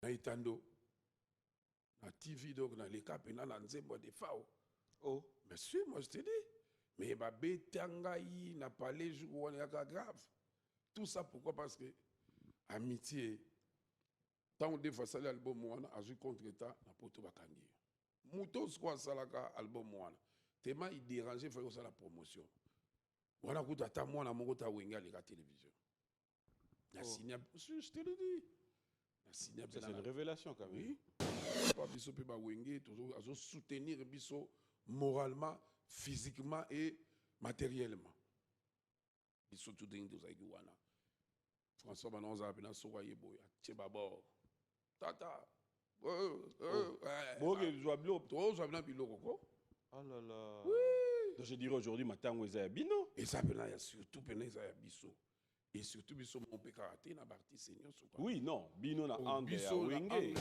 na itando na TV donc na les cap na nzembo de fao. Oh, Monsieur, moi je te dis. Mais bah betangaï n'a pas les jours où on est grave. Tout ça pourquoi? Parce que amitié. Tant on défend ça l'album moi a joué contre état na poto bakangi. Moutos quoi ça la album moi. Tellement il dérangeait faut ça la promotion. Voilà coup tata moi na mongo ta wenga les télévision. La signé, je te le dis. La signé c'est une révélation quand même. Oui. Pas biso pe ba wenge toujours à soutenir biso moralement, physiquement et matériellement. Biso tout dingue tous avec wana. François Banonza apena sowaye boya. Tchebabo. Tata. Bon, je vois bien. Toi, je vois bien Koko. Oh là là. Oui. Donc je dirais aujourd'hui, matin, vous avez bino. Et ça, il y a surtout biso. Et surtout, biso, mon pe karaté, na barti seigneur. Oui, non. Bino na ande biso wenge.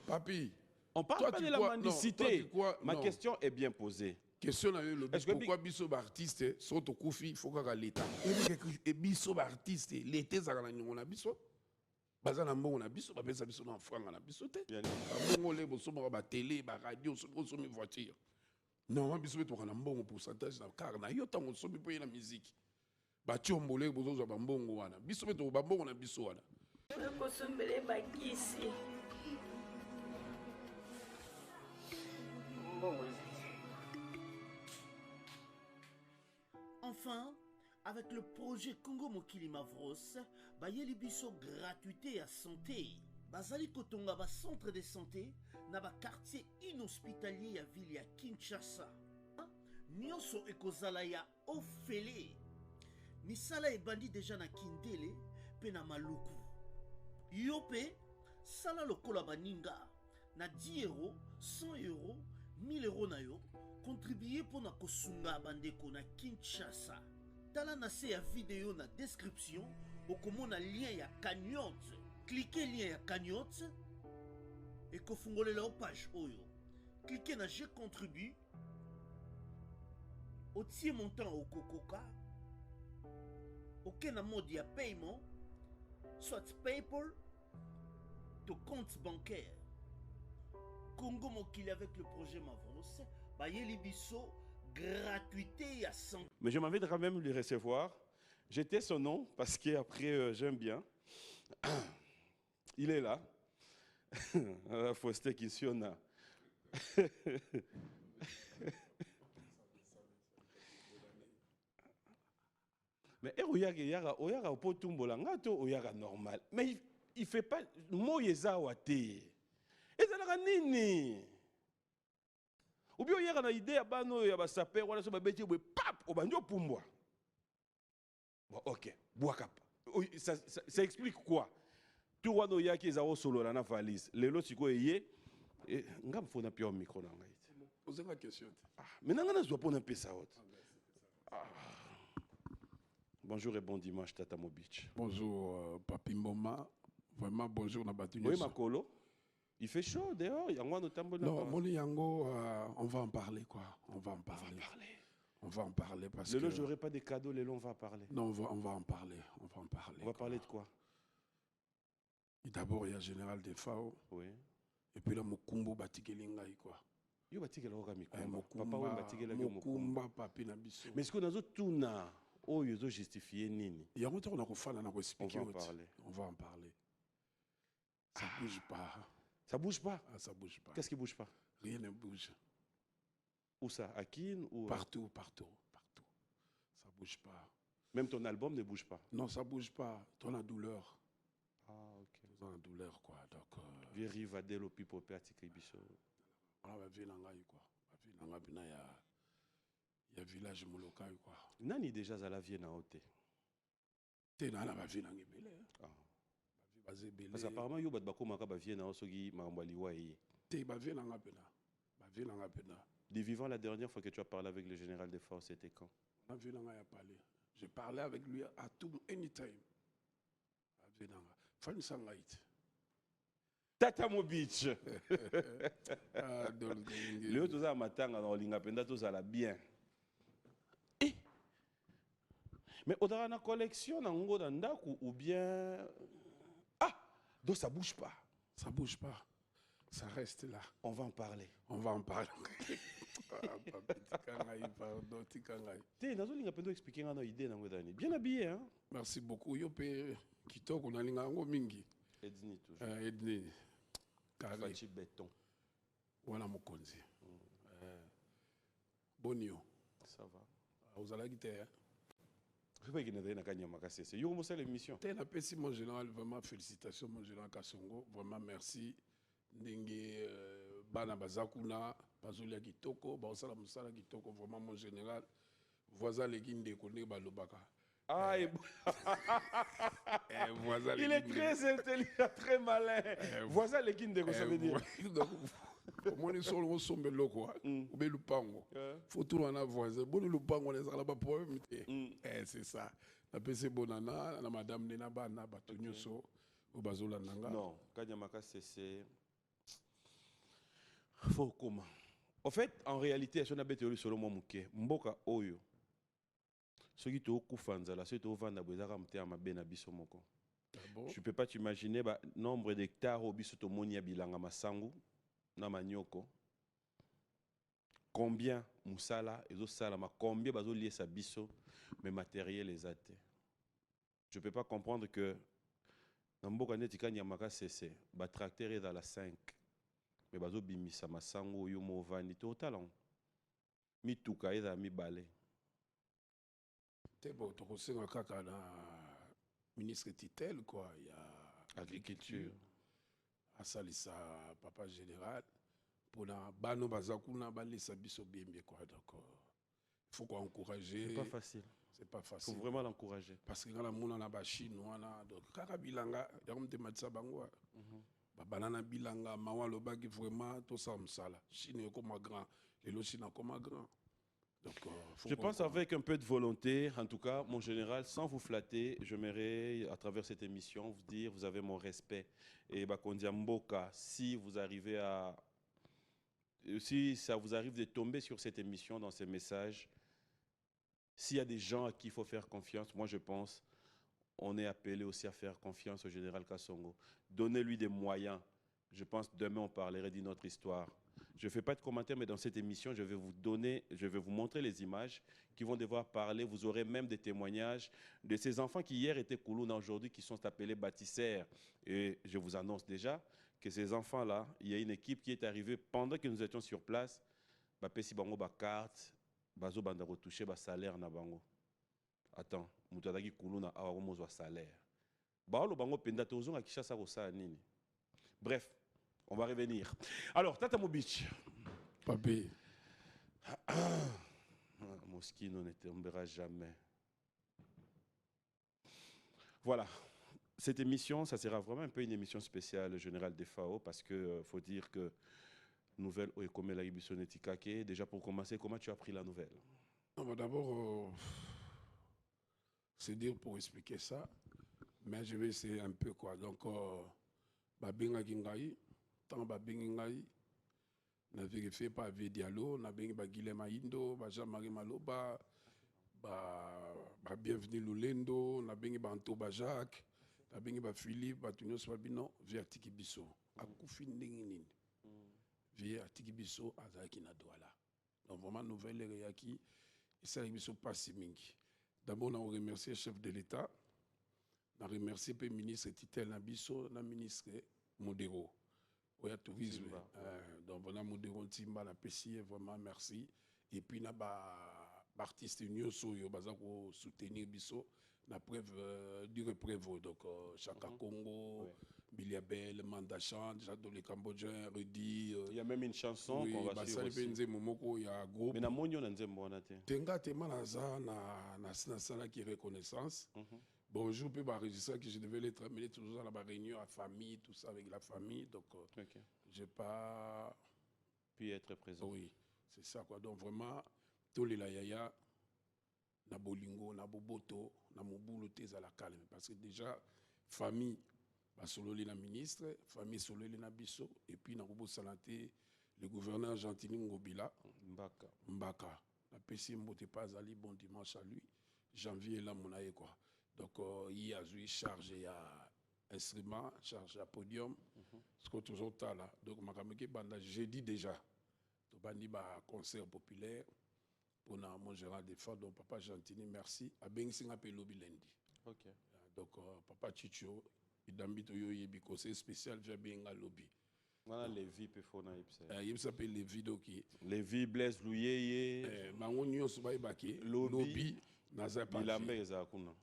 Papi. On parle pas de la mendicité. Ma question est bien posée. Question na yo le pourquoi biso ba artiste sont au koufi, il faut que l'état. Et biso ba artiste, l'été ça na nyongo na biso. Baza na mbongo na biso, ba pesa biso na franga na biso te. Ba mbongo le boso ba télé, ba radio, so mi voiture. Non, biso beto kana mbongo pourcentage na car na yo tango so mi po na musique. Ba tiombole bozo zo ba mbongo wana. Biso beto ba mbongo na biso wana. Ko sombele ba kisi. Enfin, avec le projet Congo Mokili Mavros, bayeli biso gratuité à santé. Bazali kotonga ba centre de santé na ba quartier inhospitalier ya ville ya Kinshasa. Nyonso ekozala ya ofele. Misala ebandi déjà na Kindele pe na Maluku. Yo pe sala lokola baninga na 10 euros, 100 euros, 1000 euros na yo. Contribuer pour na kosunga bandeko na Kinshasa. Tala na se ya vidéo na description okomona lien ya cagnotte. Cliquez lien ya cagnotte et kofungolela au page oyo. Cliquez na je contribue. Otie montant au kokoka. Aucun mode ya paiement, soit PayPal, to compte bancaire. Congo Mokili avec le projet Mavros. Gratuité à 100. Mais je m'avais quand même le recevoir. J'étais son nom parce qu'après, j'aime bien. Il est là. Faustin Kisiona. Mais Oyara Potumbola, Oyara normal. Mais il ne fait pas. Moyeza Wate. Et ça n'a nini. Ou bien il y a une idée à bano ya ba saper wala so ba beti bo pap o banjo pumbwa. Bon OK, boakap. Ça explique quoi? Tout wano ya ki za solo la na valise. Lelo siko yé ngam fona pio micro na ngai. Posez la question. Ah, mais nanga na zo pona pesa hot. Bonjour et bon dimanche Tata Mobich. Bonjour Papi Mboma. Vraiment bonjour na batu. Oui makolo. Il fait chaud dehors, il y a un tambo. Non, mon Yango, on va en parler quoi. On va en parler. On va en parler parce que. Le j'aurai pas de cadeaux, le long on va parler. Non, on va en parler. On va en parler. On va parler de quoi? D'abord, il y a Général Defao. Oui. Et puis là, Mokumbo Batikelingaï quoi. Yo Batikela Mikumba. Papa ou Batikela Mokumba, Papi Nabiso. Mais est-ce qu'on a d'autres touna? Oh, ils ont justifié Nini. Il y a un temps on a refait, on a expliqué. On va en parler. On va en parler. Ça bouge pas. Ça bouge pas? Ah, ça bouge pas. Qu'est-ce qui bouge pas? Rien ne bouge. Où ça? À Kin ou... Partout, partout, partout. Ça bouge pas. Même ton album ne bouge pas? Non, ça bouge pas. Toi, la douleur. Ah, ok. Toi, la douleur, quoi. Donc... Viri Vadelo Pipo Péatique Biso. On va vivre dans quoi. Il y a village Molokai, quoi. Nani déjà à la Vienne à Ote? T'es dans la ville en Ebele. Parce qu'apparemment, il y a des gens qui viennent à Des vivants, la dernière fois que tu as parlé avec le général des forces, c'était quand? Je parlais avec lui à tout, anytime. Tata Mobich. Le autre a matanga dans l'ingapenda tous à la bien. Mais on a une collection dans Ndaku ou bien. Ah! Donc ça bouge pas. Ça ne bouge pas. Ça reste là. On va en parler. On va en parler. Pardon, Tikangai. T'es nazolinga pendo expliquer ngana idée nango dani. Bien habillé hein. Merci beaucoup. Yo pe kitoko na linga ngo mingi. Edni toujours. Edni. Carré. Fachi béton. Wana mokonzi. Bonio. Ça va. Vous allez quitter. Je sais pas qu'il y a un kanyama kasese. Yo mo l'émission. T'es na pesi mon général, vraiment félicitations mon général Kasongo. Vraiment merci. Ndenge bana bazakuna bazolia kitoko, baosala musala kitoko vraiment mon général. Voisin leki ndeko ne balobaka. Ah, voisin il est très intelligent, très malin. Voisin leki ndeko ça veut dire. Comment ils sont sombe loko ou be lupango. Faut tout en voisin. Bon lupango les ala ba problème. C'est ça. La PC bonana na madame Nena bana batonyoso au bazola nanga. Non, kanyamaka c'est faut comment. En fait, en réalité, si on a besoin de solo momuke, mboka oyo. Ce qui te okufanza la, ce qui te vanda bezaka mtea mabena biso moko. Je peux pas t'imaginer ba nombre d'hectares au biso to monia bilanga masangu na manioko. Combien musala ezo salama, combien bazo lier sa biso mais matériel les até. Je peux pas comprendre que na mboka neti kanyamaka c'est ba tracteur est dans la 5. Mais bazo bimisa masango yo mo vandi to talon mi tuka eza mi balé te bo to kosenga kaka na ministre titel quoi il y a agriculture asalisa papa général pour na bano bazakuna balisa biso bimbe quoi donc il faut encourager. C'est pas facile. C'est pas facile. Faut vraiment l'encourager parce que quand la mona na ba chinois na donc kaka bilanga ya komte matsa bango banana bilanga mawa lobaki vraiment tout ça msala Chine comme grand et le Chine comme grand donc je pense avec un peu de volonté en tout cas mon général sans vous flatter j'aimerais à travers cette émission vous dire vous avez mon respect et bakondia mboka si vous arrivez à si ça vous arrive de tomber sur cette émission dans ces messages s'il y a des gens à qui il faut faire confiance moi je pense on est appelé aussi à faire confiance au général Kasongo. Donnez-lui des moyens. Je pense que demain, on parlerait d'une autre histoire. Je ne fais pas de commentaires, mais dans cette émission, je vais vous montrer les images qui vont devoir parler. Vous aurez même des témoignages de ces enfants qui hier étaient Koulouna, aujourd'hui qui sont appelés bâtisseurs. Et je vous annonce déjà que ces enfants-là, il y a une équipe qui est arrivée pendant que nous étions sur place. Bapesi bango ba carte, bazo banda retoucher ba salaire na bango. Attends, mutadaki kuluna awa mozwa salaire. Baolo bango penda tozonga kishasa ko sa nini. Bref, on va revenir. Alors, Tata Mobich. Papi. Moschino ne tombera jamais. Voilà. Cette émission, ça sera vraiment un peu une émission spéciale générale des FAO parce que faut dire que nouvelle Oekome la Ibisonetikake. Déjà pour commencer, comment tu as pris la nouvelle? D'abord, c'est dire pour expliquer ça, mais je vais essayer un peu quoi. Donc, babinga kingai, tant babinga ngai, na vérifié par Diallo, na bengi ba Guilhem Indo, ba Jean-Marie Maloba, ba bienvenue Lulendo, na bengi ba Antoba Jacques, na bengi ba Philippe, ba Tunios Babino, via Tiki Bisso, akufi ndenge nini. Via Tiki Bisso azaki na douala. Donc vraiment nouvelle réaki, et ça Bisso pas si mingi. D'abord, on remercie le chef de l'État, on remercie le ministre Titel Nabiso, le ministre Modero. Il y a tourisme. Donc, on a Modero Timba, la PCI, vraiment merci. Et puis, on a l'artiste Nyoso, il va soutenir Biso, la preuve du reprévôt. Donc, Chaka Congo, Biliabel, Mandachan, Jadot le Cambodgien, Rudy. Il y a même une chanson qu'on va suivre aussi. Il y a un groupe. Mais na monyo na nzembo na te. Tenga tema na za na sala qui reconnaissance. Bonjour, puis enregistrer que je devais l'être amené toujours à la réunion à famille, tout ça avec la famille. Donc, j'ai pas pu être présent. Oui, c'est ça quoi. Donc vraiment, tous les layaya, na bolingo, na boboto, na mobulu teza la calme. Parce que déjà, famille, bah solo la ministre, famille solo na biso, et puis na bobo salanté, le gouverneur Gentini Ngobila, Mbaka. La PC Mbote pas Ali, bon dimanche à lui. Janvier là, mon quoi. Donc, il y a eu chargé à instrument, chargé à podium. Ce que toujours là. Donc, je j'ai dit déjà, il y a un concert populaire pour mon gérant des femmes. Donc, Papa Gentini, merci. À Bensinga Pelobi lundi. Ok. Donc, Papa Chicho, il a mis un conseil spécial vers Benga Lobby. Voilà les vies peut faire na ipse. Il s'appelle les vidéos qui. Les vies Blaise Louyeye. Mangonio Subai Baki. Lobby. Naza Bilambe Ezakuna.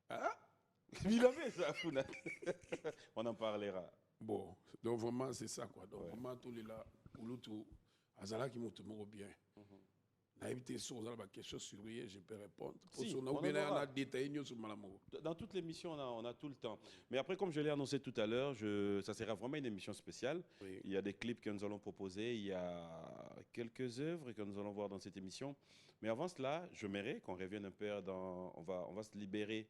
Ah? Bilambe Ezakuna. On en parlera. Bon, donc vraiment c'est ça quoi. Donc vraiment tous les là, pour l'autre, Azala qui monte bien. Naïveté sur la question sur lui, je peux répondre. Si, on a détaillé sur Malamo. Dans toutes les émissions, on a tout le temps. Mais après, comme je l'ai annoncé tout à l'heure, ça sera vraiment une émission spéciale. Oui. Il y a des clips que nous allons proposer, il y a quelques œuvres que nous allons voir dans cette émission. Mais avant cela, j'aimerais qu'on revienne un peu on va se libérer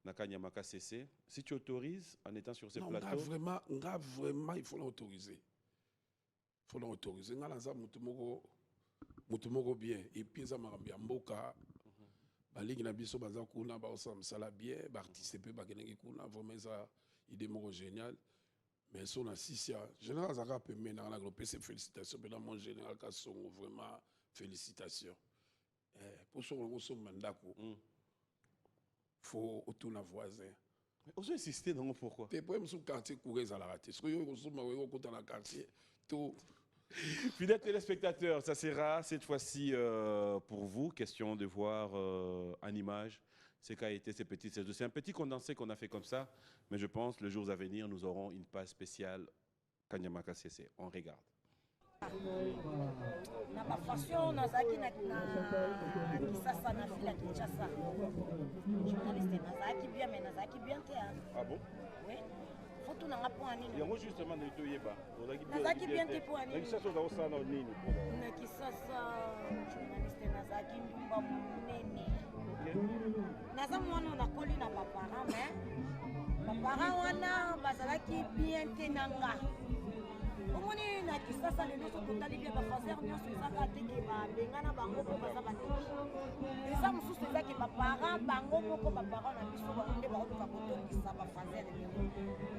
Nakanyamaka CC. Si tu autorises, en étant sur ces plateaux. Vraiment, il faut l'autoriser. Il faut l'autoriser. Mutumoko bien. Et puis, ça m'a bien. Mboka. Baligi na biso baza kuna ba osam sala bien, ba participer ba kenenge kuna, vraiment ça idée moko génial. Mais son assistia, général Zaka peut mener na groupe ces félicitations pendant mon général Kasson vraiment félicitations. Pour son mandako. Faut autour voisin. Vous insistez non pourquoi? T'es pour me quartier courir à la rater. Ce que yo suma wo ko dans quartier tout. Fidèles téléspectateurs, ça sera cette fois-ci pour vous, question de voir en image ce qu'a été ces petites saisons. C'est un petit condensé qu'on a fait comme ça, mais je pense les jours à venir, nous aurons une page spéciale Kanyamaka CC. On regarde. Na bafashion nazaki na kisasa na fila Kinshasa. Journaliste nazaki bien mais nazaki bien te. Ah bon? Oui. Faut tout na point nini. Yango justement de toyeba. Nazaki bien te point nini. Na kisasa za osana nini? Na kisasa journaliste nazaki ndumba munene. Naza mwana na koli na bapara mais bapara wana bazalaki bien te nanga. Omoni na kisasa lelo so totali bien bafaser nyonso ezaka te ke babengana bango mpo baza bateki eza mosusu ezaki bapara bango moko bapara na biso bango nde bakotoka kotokisa bafaser lelo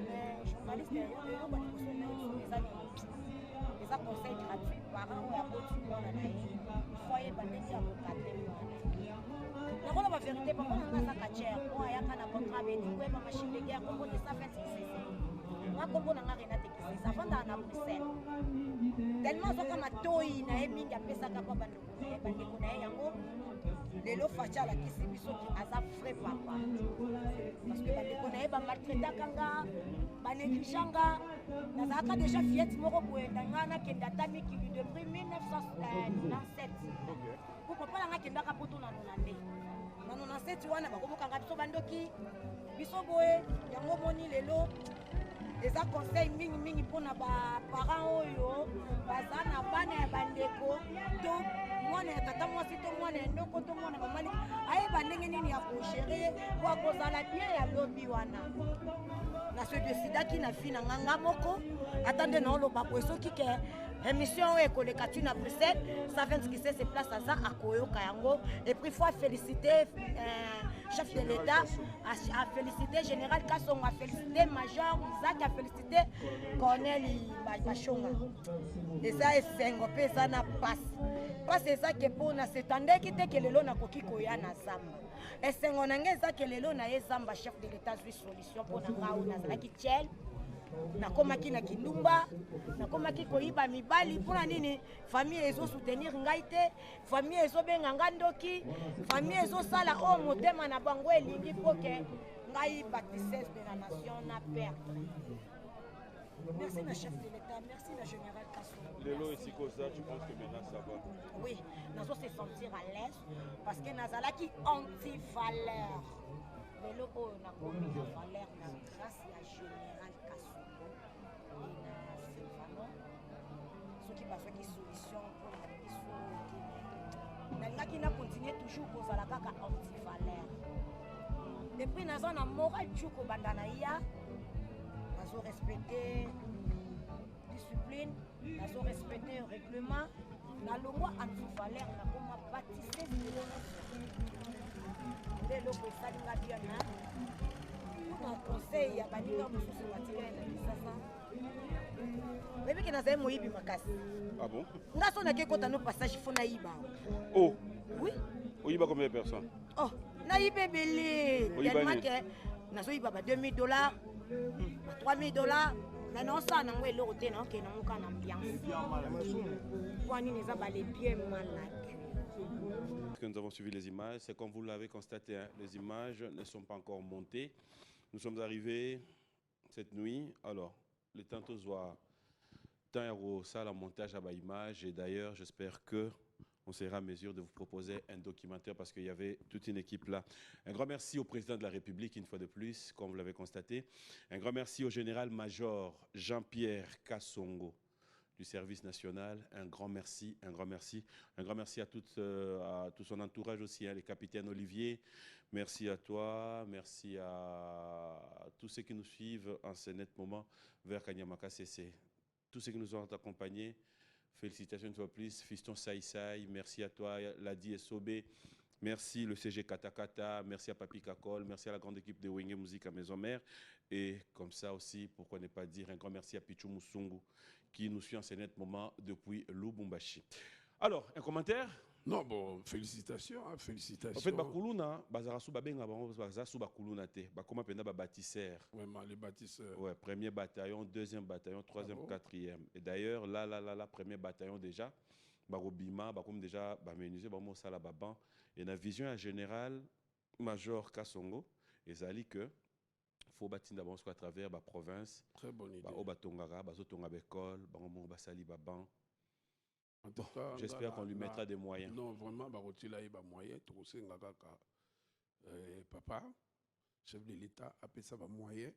mais journaliste lelo baliboso na biso eza conseil gratuit parent oyo aboti mwana na ye foye bandeki ya kokate mwana nakona bavérité papa nanga azaka cher po ayaka na contrat benikoyeba machine de guerre kombo de sa fête kisese nga kombo nanga renate kisese avandaka na bruxelles tellement azoka matoi na ye mingi apesaka mpa bandeko na ye yango lelo faci alakisi biso ki aza vrai papa parce que bandeko na ye bamaltraitaka nga banégliganga nazalaka déjà fiette moko boyenda nga nakende ata mikili depuis 1997 po papa nanga akendaka poto na 97 wana bakomokanga biso bandoki biso boye yango moni lelo eza conseil mingi mpona baparent oyo baza na bana ya bandeko to mwana ya tata mwasi to mwana ya ndoko to mwana mamali ayeba ndenge nini ya kogere po akozala bien ya lobi wana nasodesidaki na fi na nganga moko ata nde naoloba boye soki ke émission oyo ekoleka ti na bruxelles savent qui se place aza akoyoka yango et puis faut féliciter chef de l'état a félicité général Kasongo, a félicité major Isaac, a félicité colonel Bachonga eza esengo mpe eza na pasi eza ke mpona setandeki te ke lelo nakoki koya na zamba esengo na ngai eza ke lelo na ye zamba chef de l'état zwi solution mpona nga oyo nazalaki tiel nakomaki na kindumba nakomaki koyiba mibali mpona nini famille ezosoutenir ngai te famille ezobenga nga ndoki famille ezosala oyo motema na bango elingi mpo ke ngai baptisese de la nation na perdre. Merci le chef de l'État, merci le général Kasongo. Lelo ici ça, tu penses que maintenant ça va? Oui, nous allons se sentir à l'aise parce que nous allons anti-valeur. Lelo oyo na komi na valeur na grâce ya général Kasongo et na Sylvano soki bazwaki solution mpona biso nalingaki na continue toujours kozala kaka anti-valeur depuis naza na moral tu kobanda na ya nazo respecter discipline nazo respecter règlement na longwa anti-valeur nakoma baptise lelo kosalinga bien na conseil ya baninga mosusu batikali na kisasa Bébé qui n'a pas moïbi makasi. Ah bon? Nga so na ke kota no passage fo na yiba. Oh, Oui. il y a combien de personnes? Oh, na yibe belé. Oyiba Tellement nini? que na so yiba ba $2000, ba $3000. Mais non ça na ngwe lo te na ke na muka na ambiance. Pour ni neza ba les pieds malades. Que nous avons suivi les images, c'est comme vous l'avez constaté, hein, les images ne sont pas encore montées. Nous sommes arrivés cette nuit. Alors, le temps tous voit tant au salle en montage à l'image. Et d'ailleurs, j'espère que on sera en mesure de vous proposer un documentaire parce qu'il y avait toute une équipe là. Un grand merci au président de la République, une fois de plus, comme vous l'avez constaté. Un grand merci au général-major Jean-Pierre Kassongo du service national. Un grand merci, un grand merci. Un grand merci à tout son entourage aussi, hein, les capitaines Olivier. Merci à toi, merci à tous ceux qui nous suivent en ce net moment vers Kanyamaka CC. Tous ceux qui nous ont accompagnés, félicitations une fois de plus. Fiston Saïsaï, merci à toi, Ladi Essobé. Merci le CG Katakata, merci à Papi Kakol, merci à la grande équipe de Wenge Musique à Maison Mère. Et comme ça aussi, pourquoi ne pas dire un grand merci à Pichou Moussungu qui nous suit en ce net moment depuis Lubumbashi. Alors, un commentaire? Non, bon, félicitations, hein, félicitations. En fait, Bakuluna, Bazarasu Babenga, Bazarasu Bakuluna te, Bakoma Penda bâtisseur. Vraiment, les bâtisseurs. Ouais, premier bataillon, deuxième bataillon, troisième, quatrième. Et d'ailleurs, là, premier bataillon déjà, Barobima, Bakom déjà, Bamenusé, Bamo Sala Baban. Et la vision générale, Major Kassongo, et Zali que, faut bâtir d'abord à travers la province. Très bonne idée. Au Batongara, Bazotonga Bekol, Bango Basali Baban. En tout cas, j'espère qu'on lui mettra des moyens. Non, vraiment, Barotila il y a des moyens. Papa, chef de l'État, a fait ça des moyens.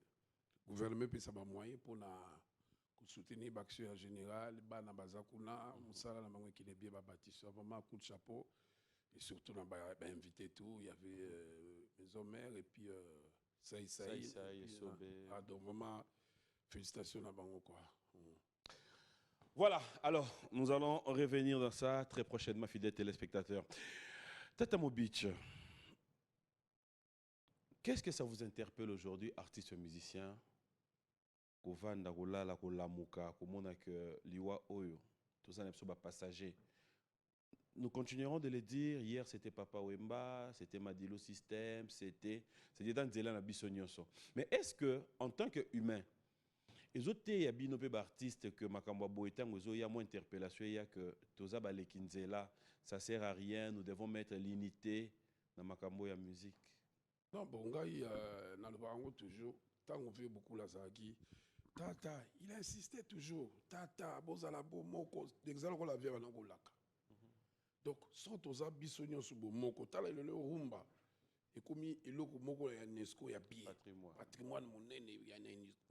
Le gouvernement a fait ça des moyens pour soutenir l'action en général. Bana Bazakuna, Moussala, la maman qui est bien bâtisseur. Vraiment, un coup de chapeau. Et surtout, on a invité tout. Il y avait Maison Mère et puis Saïsaï. Donc, vraiment, félicitations à Bango, quoi. Voilà, alors nous allons revenir dans ça très prochainement, fidèles téléspectateurs. Tata Mobitch, qu'est-ce que ça vous interpelle aujourd'hui, artistes et musiciens? Kovanda, Kolala, Kolamuka, Komona que Liwa Oyo, tout ça n'est pas passager. Nous continuerons de le dire. Hier, c'était Papa Wemba, c'était Madilo System, c'était dans Zélan Abissonioso. Mais est-ce que, en tant qu'humain, les autres artistes que Makamba Boetan, il y a moins d'interpellation, il y a que Toza Balekinzela, ça ne sert à rien, nous devons mettre l'unité dans Makambo ya musique. Non, bon, gars, dans le barango toujours, tant qu'on fait beaucoup la Zaki, Tata, il insistait toujours, Tata, Bozala Bomoko, d'exemple qu'on l'avait en Angolaka. Donc, sans Toza Bissonio sous Bomoko, Tala le Rumba, et comme il y a Moko et UNESCO, il y a bien, patrimoine monnaie, il y a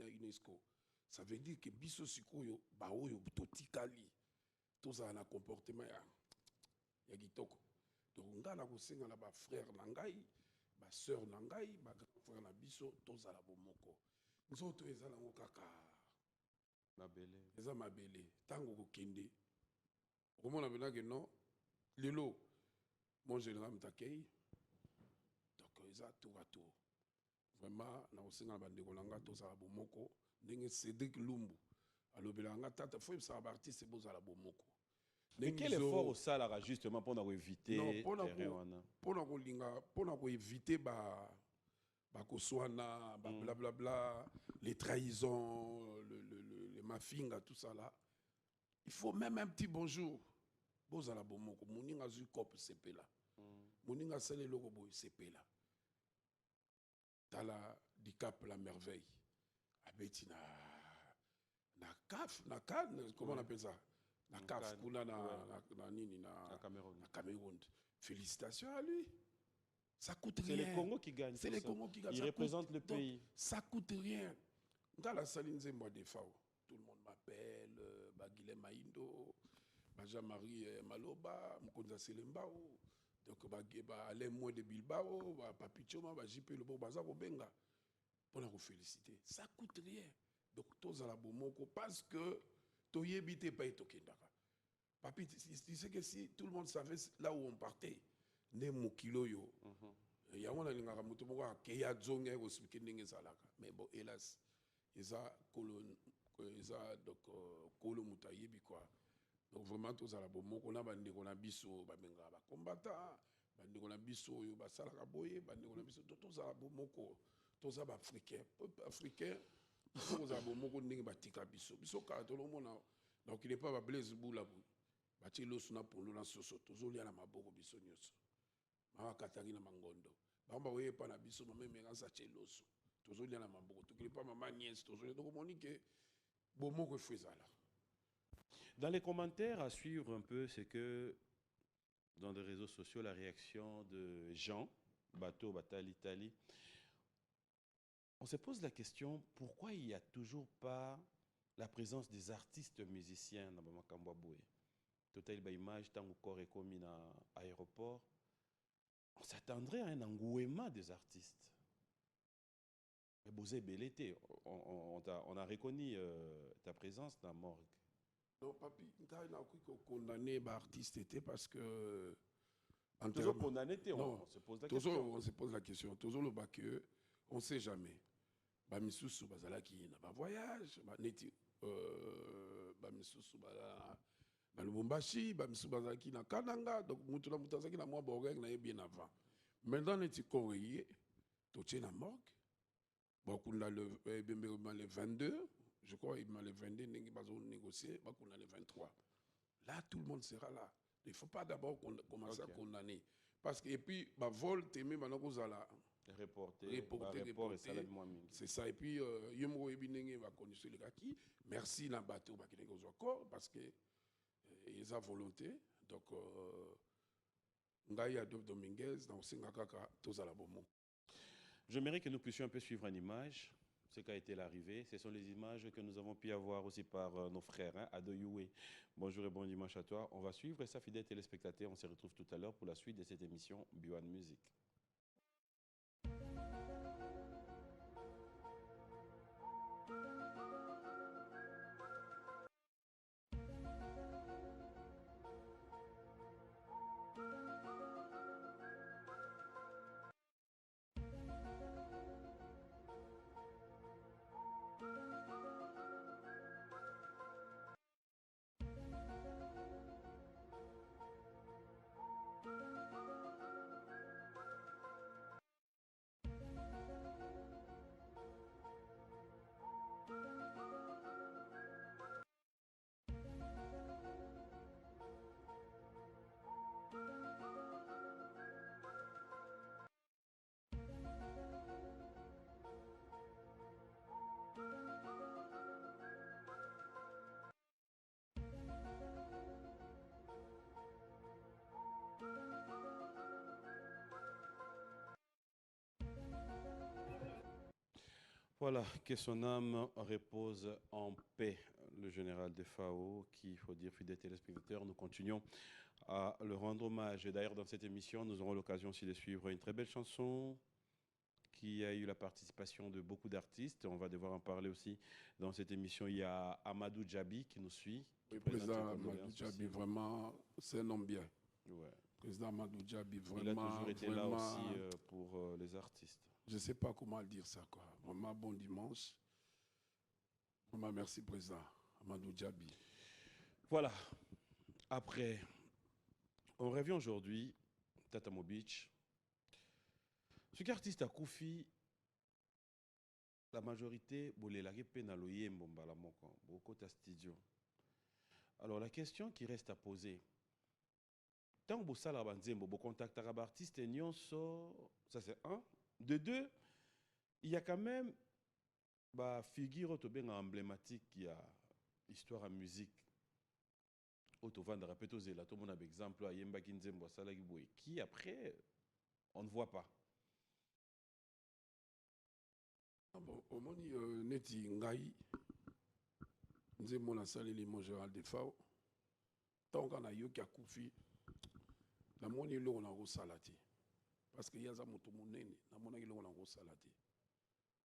UNESCO. Ça veut dire que biso sikoyo baoyo totikali toza na comportement ya kitoko. Donc nga na kosenga na ba frère na ngai, ba sœur na ngai, ba grand frère na biso toza la bomoko. Nzoto ezala ngo kaka mabele. Eza mabele tango ko kende. Komona bena que non lelo mon général Mtakei. Donc eza tour à tour. Vraiment na kosenga na bandeko na nga toza la bomoko. Cédric Lumbu. Alors, tata, faut que ça artiste beau à la bomoko. Mais quel effort au salara justement pour éviter pour éviter ba koswana, blablabla, les trahisons, les mafinga, tout ça là. Il faut même un petit bonjour. Beau à la bomoko. Moninga zu cop CP là. Moninga sale logo boy CP là. Tala di cap la merveille. Abeti na CAF, na Cannes, comment on appelle ça? Na CAF, kuna na Cameroun. Félicitations à lui. Ça coûte rien. C'est le Congo qui gagne. C'est le Congo qui gagne. Il représente le pays. Donc, ça coûte rien. Dans la saline, c'est moi des fois. Tout le monde m'appelle, Bagile Maïndo, Jean-Marie Maloba, Mkonza Selembao, donc Alain Moué de Bilbao, Papi Choma, JP Le Baza Benga. Pour vous féliciter. Ça coûte rien. Donc, tous à la bomoko, parce que tu n'habites pas et tu Papi, tu sais que si tout le monde savait là où on partait, ne mokilo yo. Il y a un qui a zonge au mais bon, hélas, ils ont eza donc kolo mutayebi quoi. Donc vraiment tous à la bomoko na bande ko na biso ba benga ba combattant bande ko na biso yo ba sala ka boye bande ko na biso tous à la bomoko tous à ba africain peuple africain tous à la bomoko ndenge batika biso biso ka to lo mona donc il est pas ba blaze bula bu ba ti lo suna polo na soso tous oli na maboko biso nyoso ma kataki na mangondo ba oye pa na biso no même nga sa cheloso tous oli na maboko to pas maman nièce tous oli donc monique bomoko fezala. Dans les commentaires à suivre un peu, c'est que dans les réseaux sociaux, la réaction de Jean, Bateau, Batali, Tali, on se pose la question, pourquoi il n'y a toujours pas la présence des artistes musiciens dans Mamakambouaboué? Total image, tant corps est commis dans l'aéroport, on s'attendrait à un engouement des artistes. Mais Bozé Belleté, on a reconnu ta présence dans la morgue. Non, papi, on a condamné les artistes parce que. Toujours condamné, on se pose la question. On se pose la question. Toujours le bac, on ne sait jamais. Bamisusu, bazalaki, na ba voyage, neti, bamisusu, na Lubumbashi, bamisusu, bazalaki, na Kananga, donc mutula mutazaki na moi borek na bien avant. Maintenant, neti Corée, toché na morgue. Bon, on a le 22. Je crois qu'il m'a le 22, il va négocier, on a le 23. Là, tout le monde sera là. Il ne faut pas d'abord commencer à condamner. Parce que, et puis, vol, t'aimes, maintenant, vous allez reporter. C'est ça. Et puis, Yemo Ebinenge va connaître les gars qui, merci, la bateau, parce que, ils ont volonté. Donc, Ngaya Dov Dominguez, dans Singakaka, tous à la bombe. J'aimerais que nous puissions un peu suivre une image. Ce qu'a été l'arrivée. Ce sont les images que nous avons pu avoir aussi par nos frères, hein, Ado Youé. Bonjour et bon dimanche à toi. On va suivre ça, fidèles téléspectateurs. On se retrouve tout à l'heure pour la suite de cette émission Biwan Music. Voilà, que son âme repose en paix, le général de FAO, qui, il faut dire, fidèles téléspectateurs, nous continuons à le rendre hommage. Et d'ailleurs, dans cette émission, nous aurons l'occasion aussi de suivre une très belle chanson qui a eu la participation de beaucoup d'artistes. On va devoir en parler aussi dans cette émission. Il y a Amadou Djabi qui nous suit. Oui, président Amadou Djabi, vraiment, c'est un homme bien. Ouais. Président Amadou Djabi, vraiment. Il a toujours été là aussi pour les artistes. Je ne sais pas comment dire ça, quoi. Vraiment, bon dimanche. Vraiment, merci, président Amadou Djabi. Voilà. Après, on revient aujourd'hui, Tatamo Beach. Ce qu'artiste a Koufi, la majorité, alors la question qui reste à poser, tant que vous avez contact avec l'artiste, ça c'est un. De deux, il y a quand même une figure emblématique qui a histoire en musique. Qui après, on ne voit pas. Bon, au moins, neti ngai, nze mona saleli mon général de FAO. Tant qu'on a eu qui a Koufi, la moni lo on a rosalati. Parce que y a ça moto monene, la moni lo on a rosalati.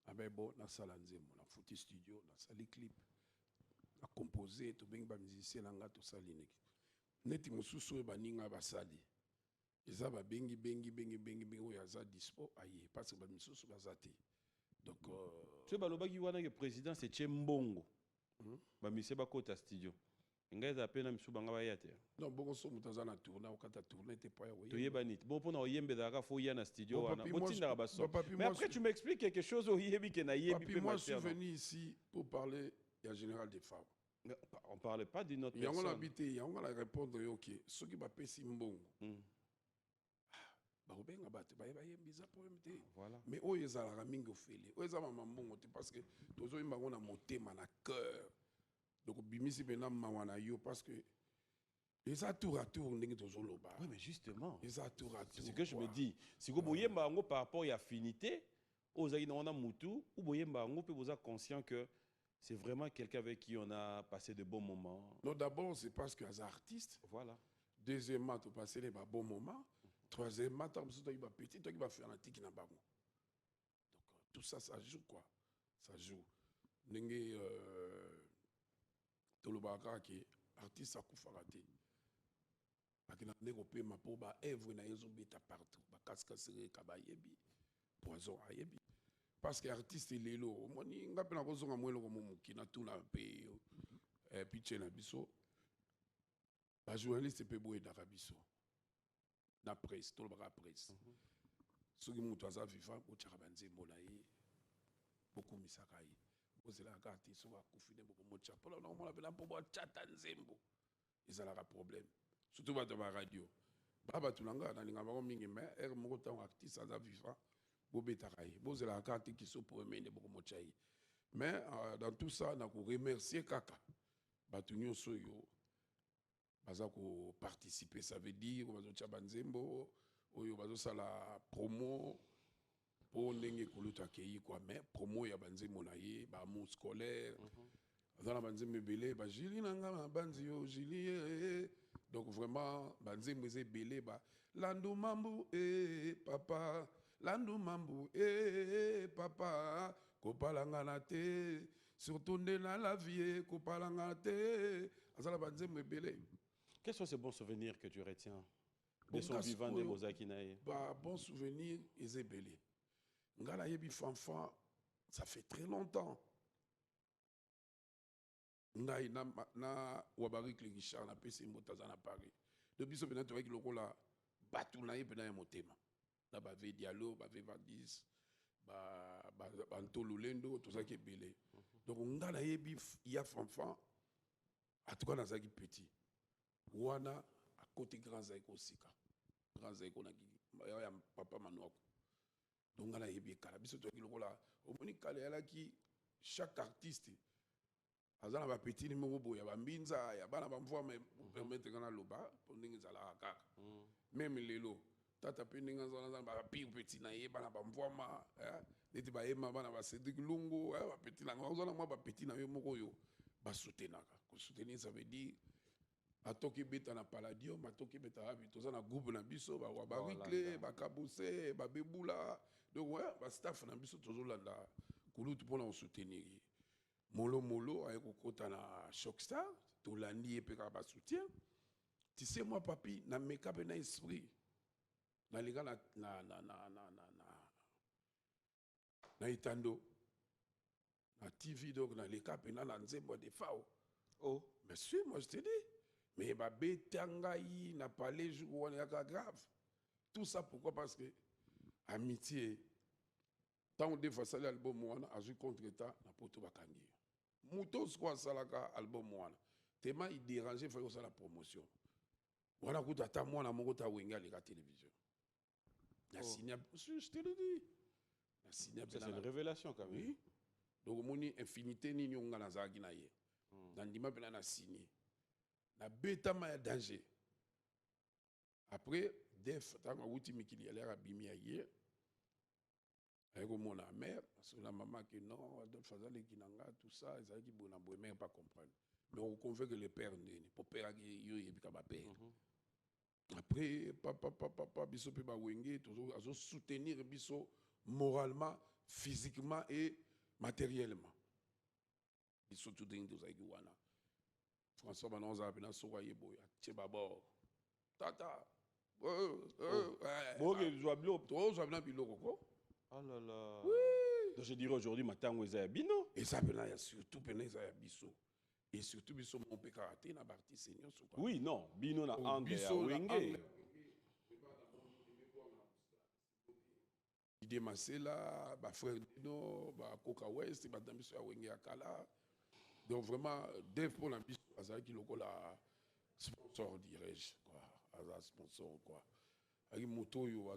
Abe bon, na salanze mon, na fouti studio, na sali clip, na composé, to bengi ba musicien nanga to sali neti mususu ba ninga ba sali. Eza ba bengi oya za dispo aye parce que ba mususu ba zati. Donc ce balobaki wana que président c'est Tchembongo. bamisie bakota studio ngai eza pe na misu banga baya te non bongo so moto aza na tourne okata tourne te po ya koyeba. toyeba niti bon mpona oyemba ezalaka fo oya na studio Bon, wana papi, moi, botindaka je- bason papi, mais moi, après je- tu m'expliques quelque chose oyebi ke nayebi Papi, mpe moi, je suis matière, non? venu ici pour parler du général des femmes. On parlait pas d'une autre yango na personne. bite yango na répondre yo ke soki bapesi mbongo Mm. bakobenga bato bayeba yembi eza problème te. Voilà. mais oyo ezalaka mingi ofele oyo eza mama mbongo te parce que tozoyemba yango na motema na cœur donc bimisi mpena mawa na yo parce que eza tour à tour ndenge tozoloba Oui, mais justement, eza tour à tour c'est ce que je me quoi. dis. Si vous boyemba yango par rapport à affinité, aux aïna on a mutu, ou boyemba yango pe vous êtes conscient que c'est vraiment quelqu'un avec qui on a passé de bons moments. non d'abord c'est parce que as artiste. Voilà. Deuxièmement tu passer les bons moments. Troisièmement tu as petit tu as faire un tic na bango. Donc tout ça ça joue quoi ça joue ndenge tolobaka ke artiste akufaka te akina ndeko pema po ba œuvre na yezo beta partout ba kaskasere ka ba yebi poison ayebi parce que artiste lelo moni ngape na kozonga mwelo ko muki na tuna pe pitche na biso ba journaliste pe boye da biso na presse tolobaka presse soki mutu aza vivant otaka banzembo na ye bokumisaka ye ozelaka artiste oyo akufi nde bokomotya mpona nakomona mpena mpo botyata nzembo ezalaka problème surtout bato ba radio ba bato na ngai nalinga bango mingi mais ere moko ntango artiste aza vivant bobetaka ye bozelaka te kiso poeme nde bokomotya ye mais dans tout ça nakoremercier kaka bato nyonso oyo baza koparticiper ça veut dire bazotya banzembo oyo bazosala promo po ndenge ekoluta akei quoi mais promo ya banzembo na ye baamour scolaire aza na banzembo ebele bajili na nga na banzi yo jili donc vraiment banzembo eza ebele landu mambu papa landu mambu papa kopalanga na te surtout nde na la vie kopalanga te aza na banzembo ebele. Quels sont ces bons souvenirs que tu retiens de son Bon, vivant de Mozaki Naye? Bon souvenir, ils belé. Ngala yebi fanfan, ça fait très longtemps. Ngai na wabarik le Richard na pesi motaza na Paris. Depuis ce moment tu vois que le la batu na yebena ya motema. Na ba ve dialogue, ba ve vadis, ba ntolo lendo tout ça qui est belé. Donc ngala yebi ya fanfan en tout cas nazaki petit. Wana à côté grand zaiko sika. Grand zaiko na ya papa manoko. Donc on a yebi kala biso to kiloko la omoni kala yala ki chaque artiste azana ba petit numéro boya ba mbinza ya bana ba mvwa me permettre kana loba pour ndingi zala kaka. Même lelo tata pe ndinga zana ba pi petit na ye bana ba mvwa ma neti ba yema bana ba Cédric Lungu ba petit na ngozana moi ba petit na yo moko yo ba soutenaka. Ko soutenir ça veut dire atoki beta na Palladium atoki beta abi toza na groupe na biso ba wabarikle ba kabuse ba bebula donc ouais ba staff na biso tozolanda kulutu pona soutenir molo molo ay kokota na Shockstar tolandi pe ka ba soutien tu sais moi papi na make-up na esprit na linga na itando na TV donc na leka pe na nzembo de fao. Oh monsieur moi je te dis mais ba betangai na palais jour on est grave tout ça pourquoi parce que amitié tant on défa ça l'album wana a joué contre état na poto bakangi mutos quoi salaka album wana tellement il dérangeait faut ça la promotion wana kuta ta mwana moko ta wenga les télévision na signé je te le dis na signé c'est une révélation quand même. Oui. Donc moni infinité ni nyonga na zaki na ye na ndima pena na signé na betama ya danger après def tanga wuti mikili ya rabimi hier ayeko mona mère sur la maman que non de fazale kinanga tout ça ils qui bona boy même pas comprendre mais on convainc que le père ndeni pour père yo yebika ba père après papa biso pe ba wenge toujours azo soutenir biso moralement physiquement et matériellement biso tout dingue tous aiki wana François Banonza pena soka yeboya tchebabo tata Bon que joue biloko. to joue biloko ko Oh là là. oui Donc je dirais aujourd'hui, Matango et Bino. Et ça, il y a surtout Bisso. Et surtout, Bisso, mon peut karaté, na partie senior. Oui, non, Bino na Oh, angle ya Bisso, na Wenge. angle. Idé Masela, frère Dino, Coca West, Bisso ya Wenge Akala. Donc vraiment, Dave pour la Bisso, ça qui est la sponsor, dirais-je. Quoi. Sponsor, quoi. Avec moto, il y a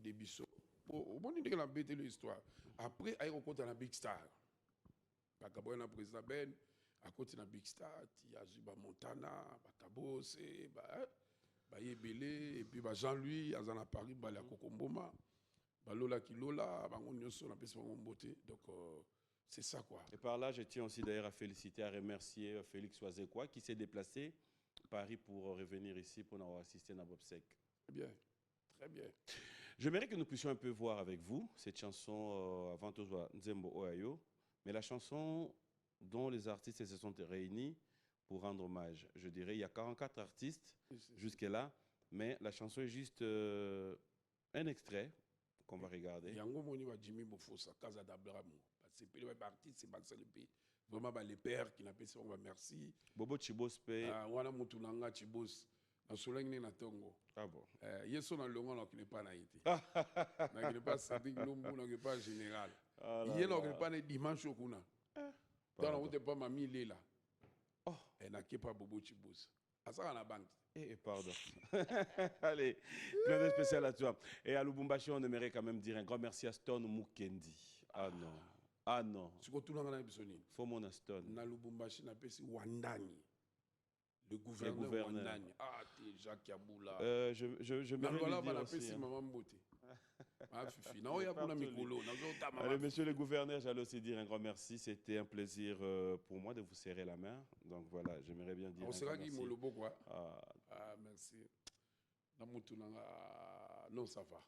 des Bisso. Au bon idée, la bête l'histoire. Après, il y a un Big Star. Parce que le président Ben, à côté de Big Star, il y a Zuba Montana, Kabose, Yebele, et puis Jean-Louis, il y a Paris, il y a Kokomboma, Lola Kilola, on a beauté. Donc, c'est ça quoi. Et par là, je tiens aussi d'ailleurs à féliciter, à remercier Félix Oazekwa qui s'est déplacé à Paris pour revenir ici pour avoir assisté à Bobsec. Très bien, très bien. J'aimerais que nous puissions un peu voir avec vous cette chanson avant tout Nzembo Oayo, mais la chanson dont les artistes se sont réunis pour rendre hommage. Je dirais il y a 44 artistes jusque-là, mais la chanson est juste un extrait qu'on va regarder. Yango moni wa Jimmy Bofosa, Casa d'Abraham. C'est les artistes, c'est pas le pays. Vraiment les pères qui n'appellent ça, on va merci. Bobo Chibos Pe. Wana Mutunanga Chibos. Na solengne na tongo. Ah bon. Yeso na longo na qui n'est pas naïté. Na qui n'est pas Sadik Lumbu, na qui n'est pas général. Il na qui n'est pas dimanche au kuna. Dans la route pas mamie Lela. Oh, elle n'a pas Bobo Chibos. À ça, on a banque. Pardon. Allez, plein de spécial à toi. Et à Lubumbashi, on aimerait quand même dire un grand merci à Stone Mukendi. Ah non. Ah non. Faut mon Stone. Na Lubumbashi, na pesi Wandani. Le gouverneur Wandani. Ah, t'es Jacques Yaboula. Je me voilà aussi. Maman Mbote. Allez, monsieur le gouverneur, j'allais aussi dire un grand merci. C'était un plaisir pour moi de vous serrer la main. Donc voilà, j'aimerais bien dire. On sera qui Molobo quoi. Ah, merci. Non, ça va.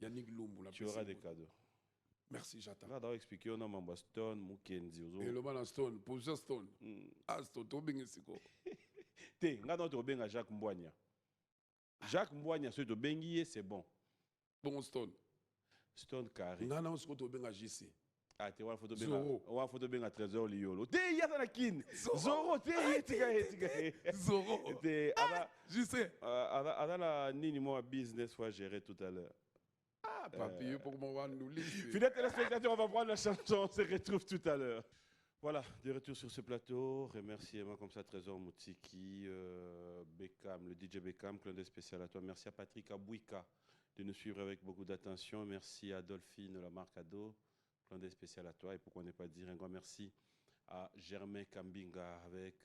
Yannick Lumbu. Tu auras des cadeaux. Merci, j'attends. Là, d'avoir expliqué, on a mon Stone, Mukendi. Et le man Stone, position Stone. Ah, Stone, tu bien ici quoi. Té, on a bien Jacques Mbouania. Jacques Mbouania, ce que tu c'est bon. Bon Stone. Stone carré. Non, non, ce que tu bien JC. Ah, tu vois, photo bien. Zoro. On photo bien à Trésor Liolo. Té, il y a dans la kin. Zoro, té, Zoro. Té, JC. Ada la nini moi business fois géré tout à l'heure. Ah, papier pour moi nous lire. Fidèles téléspectateurs, on va prendre la chanson, on se retrouve tout à l'heure. Voilà, de retour sur ce plateau. Remerciements comme ça, Trésor Moutiki, Beckham, le DJ Beckham, clin d'œil spécial à toi. Merci à Patrick Abouika de nous suivre avec beaucoup d'attention. Merci à Dolphine, la marque Ado, clin d'œil spécial à toi. Et pourquoi ne pas dire un grand merci à Germain Kambinga avec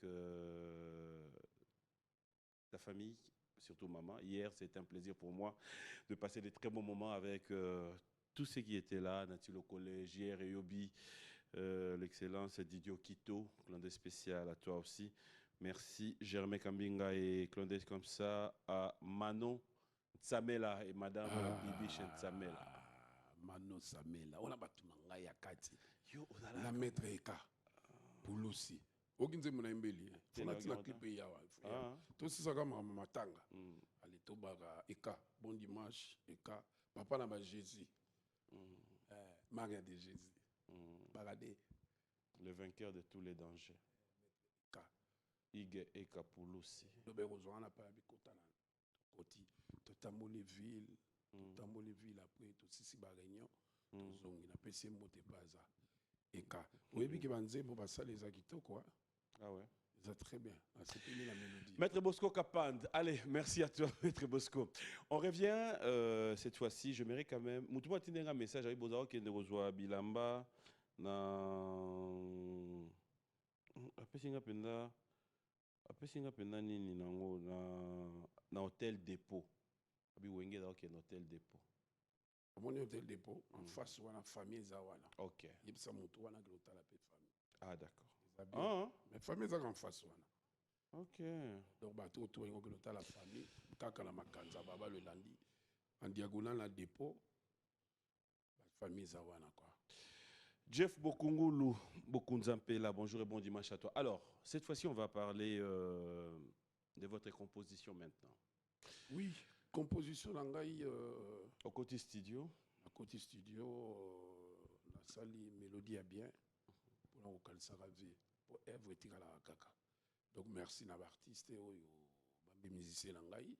ta famille, surtout maman. Hier, c'était un plaisir pour moi de passer des très bons moments avec tous ceux qui étaient là, Nathil au collège, hier et Yobi. L'excellence Didio Quito, clin d'œil spécial à toi aussi. Merci Germain Kambinga et clin d'œil comme ça à Manon Tsamela et Madame Bibi Tsamela. Manon Tsamela, on a battu manga ya kati. La maître Eka pour aussi. Okinze mona mbeli. Fona tina clip ya wa. To sisa kama matanga. Allez to baga Eka, bon dimanche Eka, papa na ba Jésus. Maria de Jésus. Baradé. Le vainqueur de tous les dangers. Ige Ekapouloussi. Le bérozo on a pas bikota na koti. Totambo les villes, après tout si ba réunion. Tozongi na pesi mbote baza. Eka. Oui bi ki banzembo basala les akito quoi. Ah ouais. C'est très bien. C'est bien la mélodie. Maître Bosco Kapand, allez, merci à toi, Maître Bosco. On revient cette fois-ci, je mérite quand même. Moutouma tine un message avec Bozao qui est de rejoindre Bilamba. Apesinga penda nini nango na hôtel dépôt. Abi wenge da ok hôtel dépôt. Mon hôtel dépôt en face de la famille Zawana. OK. Il y a moto wana glota la famille. Ah d'accord. Mais famille za en face wana. OK. Donc bateau to ngo glota la famille kaka na makanza baba le lundi en diagonale la dépôt. La famille Zawana quoi. Jeff Bokungulu, Bokunzampela, bonjour et bon dimanche à toi. Alors, cette fois-ci, on va parler de votre composition maintenant. Oui, composition d'Angaï. Au côté studio. À côté studio, tosali mélodie ya bien pour kokalisaka vie pour œuvre etikalaka kaka. Donc merci na baartiste oyo bamisicien na ngai.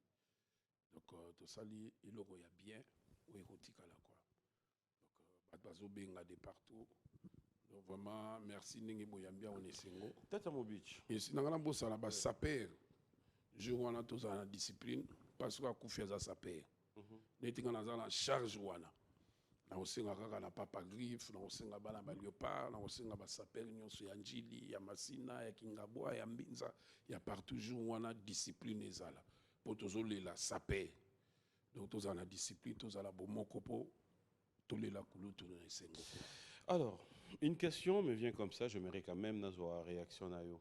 Donc tosali eloko ya bien oyo ekotikala quoi. Donc bato bazobenga de partout. Donc vraiment merci ndenge boyambi on esengo. Tata Mobich. Et si nangana bosala ba saper jour wana tozala na discipline parce que akufi aza saper. Netinga naza na charge wana. Na osenga kaka na papa griffe, na osenga bana ba léopard, na osenga ba saper nyonso ya njili, ya masina, ya kingabwa, ya mbinza, ya partout jour wana discipline ezala. Po tozolela saper. Donc tozala na discipline, tozala bomoko po tolela kulutu na esengo. Alors, une question me vient comme ça, j'aimerais quand même avoir réaction à yo.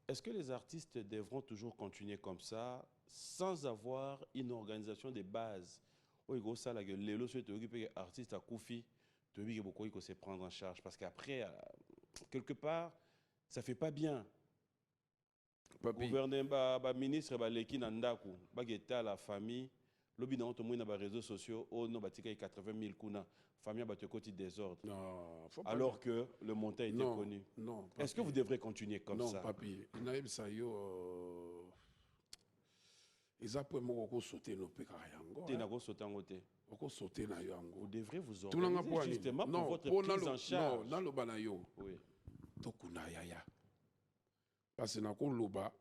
Est-ce que les artistes devront toujours continuer comme ça sans avoir une organisation de base? Oui, gros ça là que les lots sont occupés artistes à Koufi, tu veux que beaucoup il se prendre en charge parce qu'après quelque part ça fait pas bien. Gouvernement, ministre, l'équipe nandaku, bageta la famille, lobby dans tout le monde dans les réseaux sociaux, oh non batika 80 000 kuna, famille bat côté désordre. Non, faut pas alors que le montant était connu. Non. Est-ce que vous devrez continuer comme ça? Non, papi, naïb ça yo. Ils ont pu sauter nos pécans. Sauter na yango. Vous devrez vous organiser justement pour votre prise en charge. Non, dans le banayo. Oui. Tokuna yaya. Parce que na ko loba,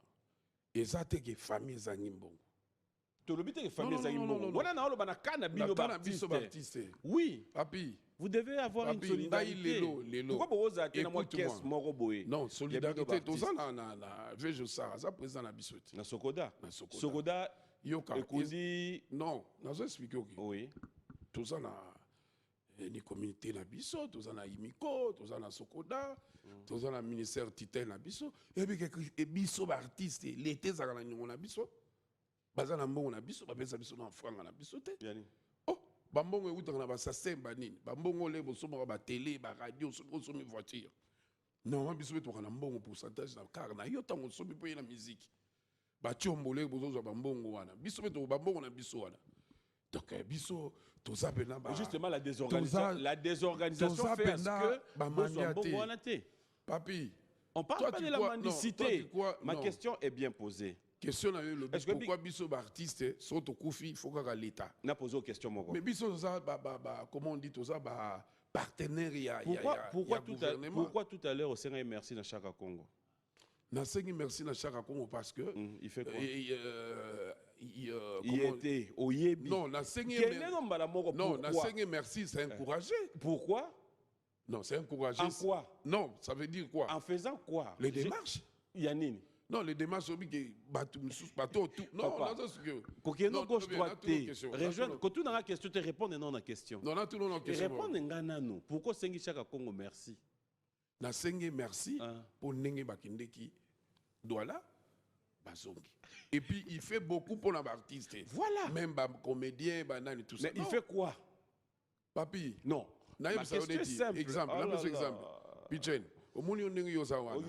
ezate ke famille zangimbongo. To lobite ke famille zangimbongo. Wana na loba na kana bino baptiste. Oui. Papi. Vous devez avoir une solidarité. Pourquoi vous avez une caisse moroboé? Non, solidarité, tout ça, vejo ça, ça présent na bisote. Na Sokoda. Sokoda, Ekoudi. Non, na zo expliquer. Oui. Tout ça na ni communauté na biso, tout ça na Imiko, tout ça na Sokoda, tout ça na ministère titel na biso. Et puis que biso artiste, l'été ça na biso. Baza na mbongo na biso, ba pesa biso na franga na biso te. Bambongo eutaka na basasemba nini bambongo le bosomaka batele baradio osomi voiture non biso betwaka na mbongo pourcentage na car na yo ntango osomi mpo ye na miziki batiombole bozozwa bambongo wana biso betoko bambongo na biso wana donc biso toza pena justement la désorganisation fait à ce que bozwa mbongo wana te. Papi, on parle pas de la mendicité. Ma question est bien posée. Question na yo le pourquoi biso ba artiste soto kufi il faut que l'état na poser une question moko mais biso ça comment on dit tout ça ba partenariat pourquoi tout à l'heure au Sénégal merci na Chaka Congo na sengi merci na Chaka Congo parce que il fait quoi il était oyebi non na sengi non na sengi merci c'est encouragé. Pourquoi? Non, c'est encouragé. En quoi? Non, ça veut dire quoi? En faisant quoi? Les démarches. Yanine. Non, les démarches sont bien bateau tout. Non, non, c'est que. Coquino gauche droite. Rejoindre. Quand tu as une question, tu réponds non à la question. Non, non, tout le monde question. Répondre ngana. Pourquoi Sengi Chaka Congo merci? Na Sengi merci pour Nenge Bakindeki Douala Bazongi. Et puis il fait beaucoup pour l'artiste. Voilà. Même comédien, banane tout ça. Mais il fait quoi? Papi. Non. Ma question est simple. Exemple, là, exemple. Pichen. Au moins, on est yosa wana.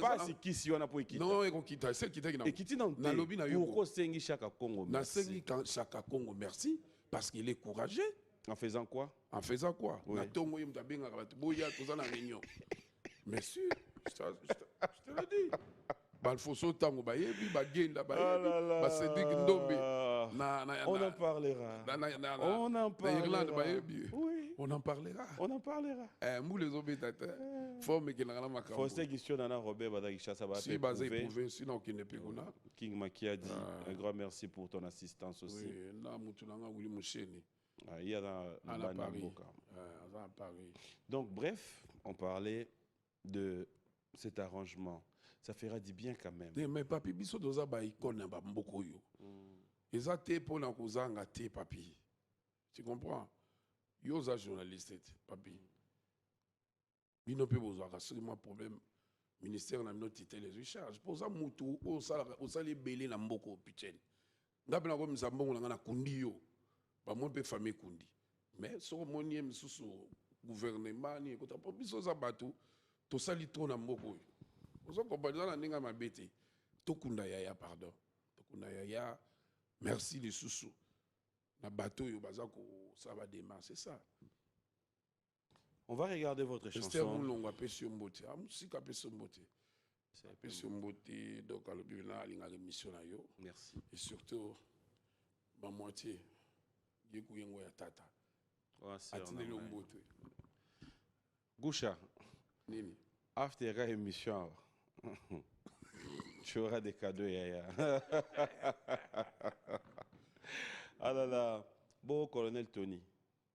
Pas si kisi wana po ekita. Non, ekita, c'est kita kina. Ekiti na na lobi na yo. Pourquoi Sengi Chaka Congo merci? Na Sengi Chaka Congo merci parce qu'il est courageux. En faisant quoi? En faisant quoi? Oui. Na tongo yim tabenga kabatu boya toza na réunion. Mais sûr, je te le dis. Balfoso tango bayebi bagenda bayebi basedik ndombe na on en parlera. On en parlera. Oui. On en parlera. On en parlera. Mou les obétateurs. Forme qui n'a pas faut se questionner dans Robert Badakishasa ba. Si basé prouvé sinon qui ne peut qu'on a. King Maki a dit un grand merci pour ton assistance aussi. Oui, na mutulanga wuli musheni. Il y a dans Paris. À Paris. Donc bref, on parlait de cet arrangement. Ça fera du bien quand même. Mais papi, biso doza ba icône ba mboko yo. Eza te pour na kozanga te papi. Tu comprends? Yo za journaliste papi. Bino pe bozo ka seulement problème ministère na bino titre les charges. Pour ça mutu o sala belé na mboko pichen. Ngabe na ko mzambongo na kundi yo. Ba mo pe famille kundi. Mais so monier msusu gouvernement ni ko ta biso za batu to sali to na mboko yo. Vous comprenez la ninga mabete. Tokunda yaya pardon. Tokunda yaya merci les sous-sous. Na bateau yo bazako ça va démarrer c'est ça. On va regarder votre Esther chanson. Moulongo apesi yo mbote. Musika apesi yo mbote. Apesi yo mbote. Donc, alobi na alinga émission na yo. Merci. Et surtout, ma moitié, Yeku Yengo ya tata. Atineli yo mbote. Goucha, Nini? after la émission, tu auras des cadeaux, Yaya. Ah là là, bon, colonel Tony.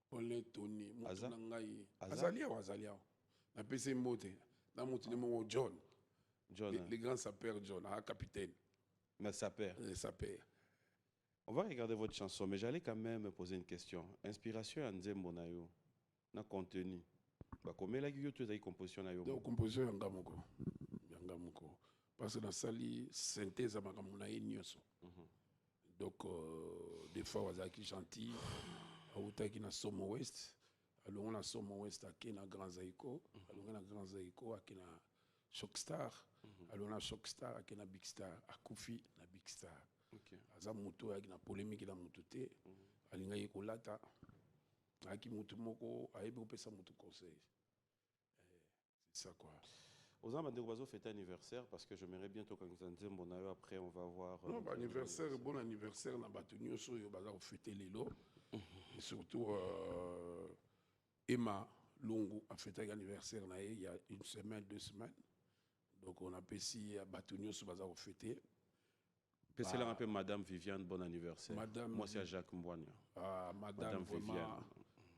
Colonel Tony, Aza? mutu na ngai. Aza? Azali awa. Na pesi mbote. Na mutu ne mo John. John, Les grands sapeurs John, capitaine. mais ça perd. Les sapeurs. On va regarder votre chanson, mais j'allais quand même me poser une question. Inspiration à Nzembo na yo, na contenu. Bah, comment la guillot tu as composition na yo? Donc, composition yanga moko. Yanga moko. Parce que dans sali synthèse ma kamuna nyonso. Donc des fois wazaki gentil, autaki na Somo West, alongo na Somo West akina Grand Zaiko, alongo na Grand Zaiko akina Shockstar, alongo na Shockstar akina Big Star, akufi na Big Star. Okay. Aza mutu akina polémique na mutu te, alinga yekolata. Aki mutu moko ayebi opesa mutu conseil. C'est ça quoi. Aux amateurs bazo fêter anniversaire parce que j'aimerais bientôt quand vous Nzembo na yo après on va voir. Non, anniversaire, bon anniversaire na batu nyonso yo baza fêter lelo. Et surtout Emma Lungu a fêté l'anniversaire na il y a une semaine, 2 semaines. Donc on a payé à batu nyonso baza fêter. C'est là un peu Madame Viviane, bon anniversaire. Madame, moi c'est à Jacques Mbouania. Madame vraiment, Viviane.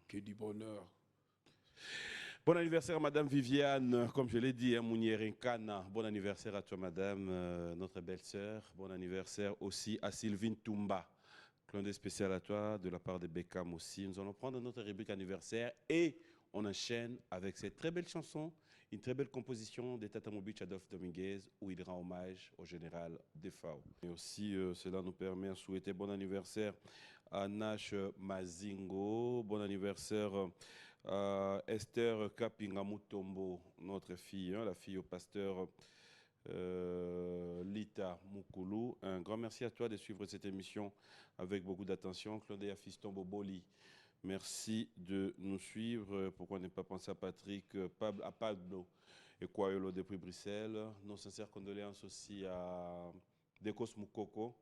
Que du bonheur. Bon anniversaire, Madame Viviane. Comme je l'ai dit, Mounière Nkana. Bon anniversaire à toi, Madame, notre belle-sœur. Bon anniversaire aussi à Sylvine Toumba. Clin d'œil spécial à toi, de la part de Beckham aussi. Nous allons prendre notre rubrique anniversaire et on enchaîne avec cette très belle chanson, une très belle composition de Tata Mobich Adolphe Dominguez où il rend hommage au général Defao. Et aussi, cela nous permet de souhaiter bon anniversaire à Nash Mazingo. Bon anniversaire Esther Kapinga Mutombo, notre fille, la fille au pasteur Lita Mukulu. Un grand merci à toi de suivre cette émission avec beaucoup d'attention. Claudia Fiston Boboli, merci de nous suivre. Pourquoi ne pas penser à Patrick, à Pablo et Kwayolo depuis Bruxelles. Nos sincères condoléances aussi à Dekos Mukoko.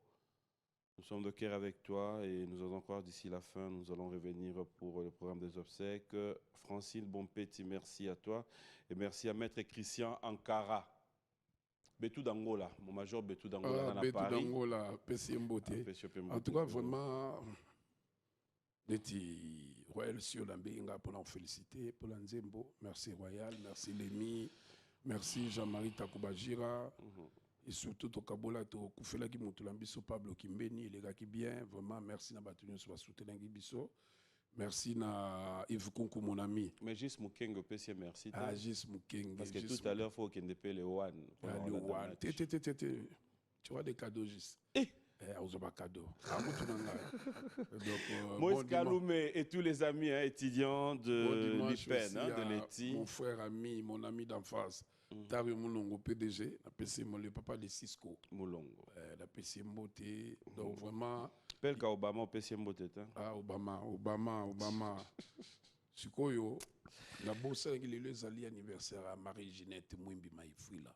Nous sommes de cœur avec toi et nous allons encore d'ici la fin, nous allons revenir pour le programme des obsèques. Francine Bonpetti, merci à toi. Et merci à Maître Christian Ankara. Betou d'Angola, mon major Betou d'Angola. Betou d'Angola, PC Mbote. En tout cas, vraiment, Neti Royal Sio Lambenga pour nous féliciter, pour l'Anzembo. Merci Royal, merci Lémi, merci Jean-Marie Takubajira. Et surtout, au Kabola, au Koufela qui monte l'ambition, Pablo Kimbeni, les gars qui bien, vraiment, merci à Batunion sur la soutenir l'ambition. Merci à Yves Konkou, mon ami. Mais juste Mukeng, PC, merci. Ah, juste Mukeng. Parce que tout à l'heure, il faut qu'il ne paye les one. Les one. Tu vois des cadeaux juste. Aux cadeaux. Moïse Kaloumé et tous les amis étudiants de l'IPEN, de l'ETI. Mon frère, ami, mon ami d'enfance. Tario Moulongo, PDG, le papa de Cisco. Moulongo. La PC Mbote. Donc vraiment. Pelka Obama, PC Mbote. Ah, Obama. Sikoyo, la bosse avec les alliés anniversaire à Marie-Ginette Mouimbi Maïfouila.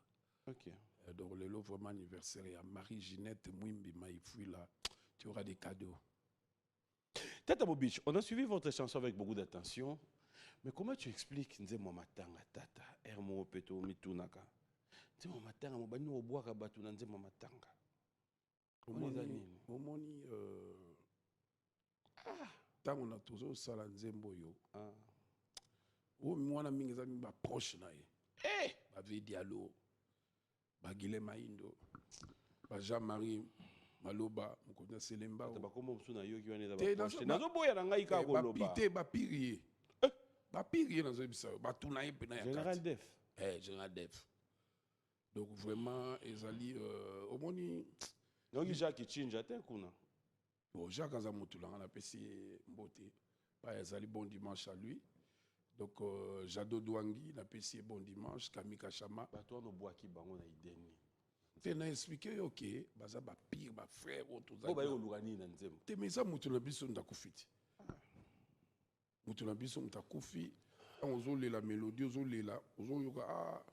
Ok. Donc, le lot vraiment anniversaire à Marie-Ginette Mouimbi Maïfouila. Tu auras des cadeaux. Tata Bobich, on a suivi votre chanson avec beaucoup d'attention. Mais comment tu expliques Nzemo Matanga, Tata, Hermo Peto Mitunaka? Nzemo Matanga, Mobani Oboaka Batuna Nzemo Matanga. Omoni, tant on a toujours ça la Nzembo yo. Oh, moi, na mingi zami ba proche na ye. Ba ve dialo, ba Guilhem Maindo, ba Jean-Marie Maloba, Mokona Selemba. Ba komo msuna yo ki wane da ba proche. Nazo boya na ngai ka koloba. Ba pité, ba pirier. Ba pirier dans ce bisa, ba tuna ye pena ya kati. Général Def. Général Def. Donc vraiment, ezali omoni. Donc Jacques Chinja te kuna. Bon, Jacques Azamutula, on a pesi Mbote. Pas ezali bon dimanche à lui. Donc, Jado Douangui, la PC bon dimanche, Camille Kachama. Toi, no bois qui bango na ideni. Tu as expliqué, ok, baza ba pire, ba frère, tout ça. Oh, bah, yo lugani na nzembo. Te mais ça, mutuna biso ndakufiti. Mutuna biso mtakufi. ozolela mélodie ozolela ozoyoka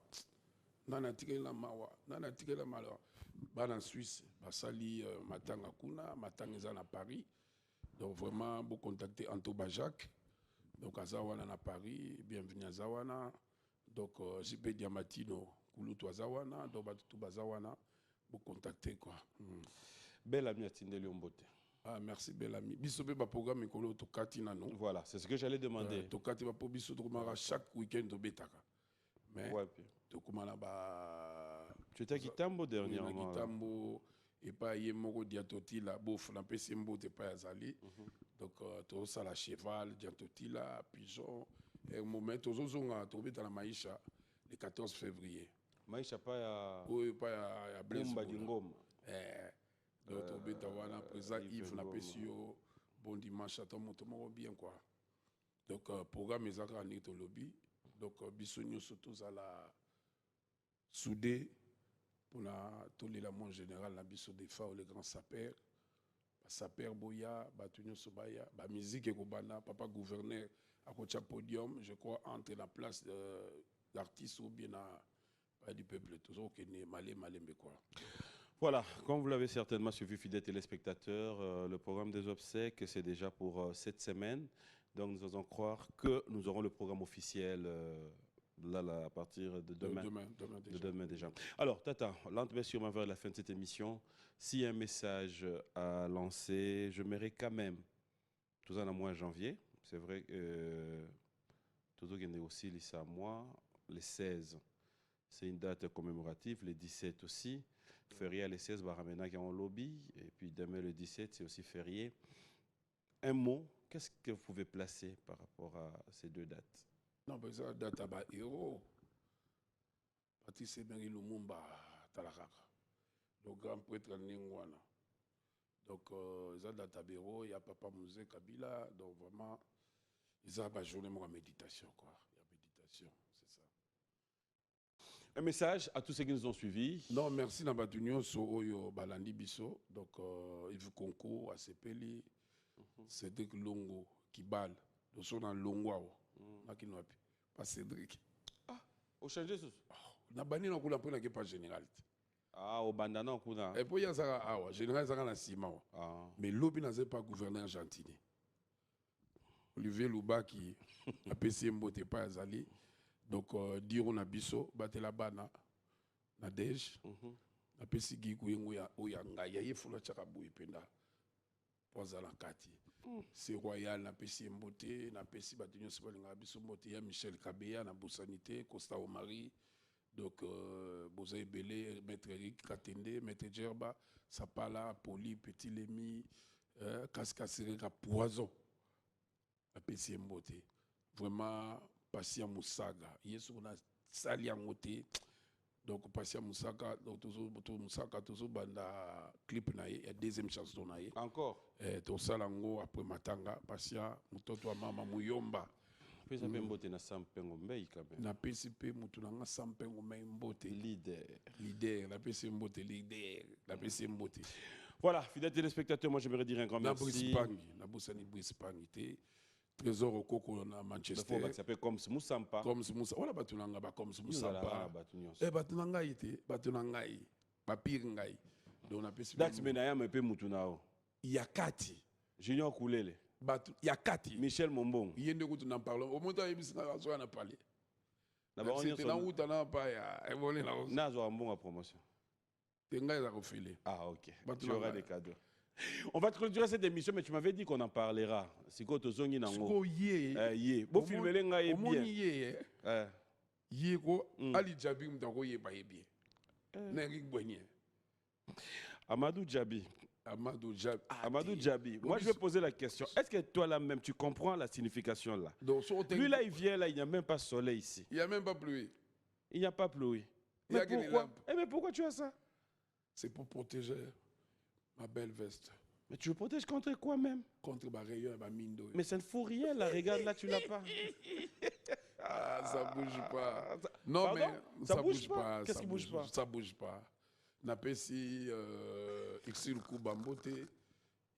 nana tikela mawa nana tikela malawa bana Suisse basali matanga kuna matanga eza na Paris donc vraiment vous contacter Anto Bajak donc azawana na Paris bienvenue azawana donc JP Diamatino kulutu azawana donc batu bazawana vous contacter quoi. Bel ami atindeli ombote. Ah, merci bel ami. Biso pe ba programme ekolo to kati nano. Voilà, c'est ce que j'allais demander. To kati ba po biso to komara chaque week-end to betaka. Mais ouais, to komala ba tu étais à Kitambo dernièrement. Kitambo et pas yé moko diatoti la bof na pesembo te pas azali. Donc to ça la cheval diatoti la pigeon et au moment to zozonga to beta la maisha le 14 février. Maisha pas ya oui pas ya Blaise Ngoma. Donc to beta wana président Yves na pesio bon dimanche à ton bien quoi. Donc programme ezaka ni to lobby donc biso nyonso tous à la soudé pour la tolela mon général na biso des fois les grands sapeurs sapeur boya batunyo sobaya ba musique ko bana papa gouverneur à côté podium je crois entre la place d'artiste ou bien du peuple toujours que né malé quoi. Voilà, comme vous l'avez certainement suivi, fidèles téléspectateurs, le programme des obsèques, c'est déjà pour cette semaine. Donc nous osons croire que nous aurons le programme officiel là, à partir de demain. Demain déjà. Alors, Tata, lentement sûrement vers la fin de cette émission, s'il y a un message à lancer, je m'aimerais quand même, tout en mois janvier, c'est vrai que tout ce qui est aussi les mois, les 16, c'est une date commémorative, les 17 aussi. Férié les 16, Baramena qui est en lobby, et puis demain le 17, c'est aussi férié. Un mot, qu'est-ce que vous pouvez placer par rapport à ces deux dates? Non, mais ça date à héros. Patrice Emery Lumumba, Talakaka. Le grand prêtre Ningwana. Donc, ça date à héros, il y a Papa Mouzé Kabila, donc vraiment, ils ont une journée de méditation, quoi. Il y a méditation, c'est ça. Un message à tous ceux qui nous ont suivis. Non, merci Nabatunyo, Soyo Balandi Bisso. Donc, il veut concours à Sepeli. Cédric Longo qui balle. Nous sommes dans Longo. Pas Cédric. Ah, au changer ce. Nabani n'a pas général. Ah, au bandana, kuna. Et puis, il y a ça, général, ça a Sima. Mais l'Obi n'a pas gouverneur argentinien. Olivier Louba qui a PCM t'es pas azali. Donc, dire on a biso, battre la bana, na dej, na pesi gigu yanga, yaye fula chakabu ipenda, pozala kati. C'est royal, na pesi mbote, na pesi batinyo sepalinga biso mbote, ya Michel Kabeya, na Boussanité, Costa Omari, donc, Bozaï Belé, Maître Eric Katende, Maître Djerba, Sapala, Poli, Petit Lémi, Kaskasireka, Poison, na pesi mbote. Vraiment, Passia Moussaga, Yesu na sali ngote donc Passia Moussaga donc toujours Moussaga toujours banda clip na ye deuxième chanson na ye encore to salango après matanga Passia mutoto wa mama Muyomba pesa mbote na sampengo mbei kabe na PCP mutu na sampengo mbei mbote leader na PCP mbote leader na PCP mbote. Voilà, fidèles téléspectateurs, moi j'aimerais dire un grand merci. Na Bosani Brispangi Trésor au Coco na Manchester. Ça s'appelle comme Moussampa. Comme Moussa. Voilà batunanga ba comme Moussampa. Batunanga ite, batunanga i. Ba piringa i. Donc on appelle ça. Dax Menaya me pe mutunao. Yakati. Junior Koulele. Yakati. Michel Mombong. Yende kutu na parlons. Au moment où il s'en a parlé. Na ba on na uta na pa ya. Evolé la. Nazo ambonga promotion. Tenga za refilé. Ah OK. Tu auras des cadeaux. On va clôturer cette émission, mais tu m'avais dit qu'on en parlera. C'est quoi ton zongi nango? Siko yé. Bon filmer les gars est bien. Yé. Yé ko Ali Djabi mtako yé ba yé bien. N'Eric Boigné. Amadou Djabi. Amadou Djabi. Moi je vais poser la question. Est-ce que toi là même tu comprends la signification là? Lui là il vient là, il n'y a même pas soleil ici. Il n'y a même pas pluie. Il n'y a pas pluie. Mais pourquoi? Mais pourquoi tu as ça? C'est pour protéger ma belle veste. Mais tu le protèges contre quoi même? Contre ma rayon et ma mine d'eau. Mais ça ne faut rien là, regarde là, tu l'as pas. Ah, ça bouge pas. Non, pardon? Mais ça bouge pas. Qu'est-ce qui bouge pas? Ça bouge pas. Na pesi Exil Koubambote,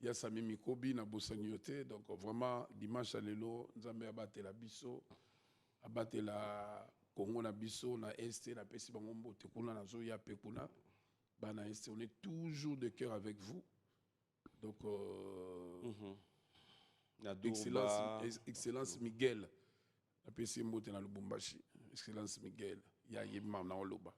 il y a Sami Mikobi na Bosanyote, donc vraiment dimanche à l'élo, nous avons abattu la bisso. abatela Congo na biso na Est na pesi bango mbote kuna na zo ya pe kuna bana Est, on est toujours de cœur avec vous. Donc Excellence Miguel la pesi mbote na Lubumbashi. Excellence Miguel ya yema na oloba.